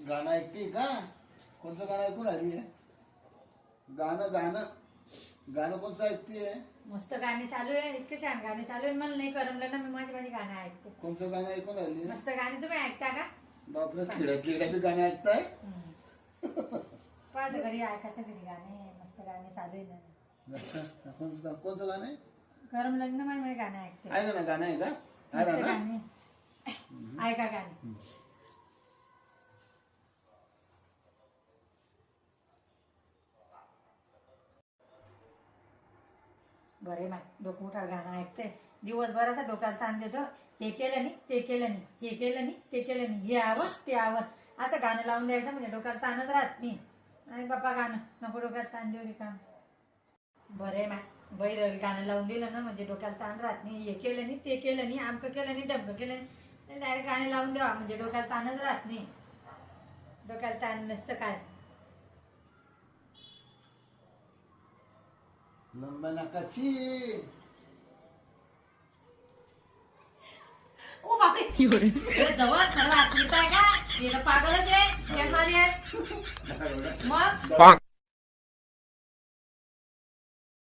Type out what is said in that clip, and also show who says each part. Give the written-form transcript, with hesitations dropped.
Speaker 1: गाणं ऐकते का? कोणचं गाणं ऐकून आली आहे? गाणं गाणं गाणं कोणचं ऐकते?
Speaker 2: मस्त गाणी चालू आहे, इतके छान गाणी चालू आहे. मला नाही करमलं ना, मी माझी गाणं ऐकते.
Speaker 1: कोणचं गाणं ऐकून आली?
Speaker 2: मस्त गाणी तुम्ही ऐकता का?
Speaker 1: बापरे, खेड्यातली बी गाणी ऐकताय?
Speaker 2: पाच घरी ऐकायचं घरी गाणे, मस्त गाणी चालू आहे ना.
Speaker 1: कोणचं गाणं आहे?
Speaker 2: करमलं ना, माझी गाणं ऐकते.
Speaker 1: आहे ना, गाणं आहे का?
Speaker 2: मस्त
Speaker 1: आहे ना?
Speaker 2: गाणी ऐका गाणी. बरे माय डोकं उठार गाणं ऐकते. दिवसभराचा डोक्याला ताण देतो. हे केलं नाही, ते केलं नाही, हे केलं नाही, ते केलं नाही, हे आवड ते आवड असं गाणं लावून द्यायचं म्हणजे डोक्याला ताणच राहत नाही. आणि बाप्पा गाणं नको डोक्याला ताण देऊ काम. बरे माय बैर गाणं लावून दिलं ना म्हणजे डोक्याला ताण राहत नाही. हे केलं नाही, ते केलं नाही, आमकं केलं नाही, डमकं केलं नाही. डायरेक्ट गाणे लावून द्यावा म्हणजे डोक्याला ताणच राहत नाही. डोक्याला ताण नसतं काय.
Speaker 1: लंब्या नाकाची.
Speaker 2: ओ बापरे, जवळ खरं आत येत आहे का? हे तर पागलच आहे. मग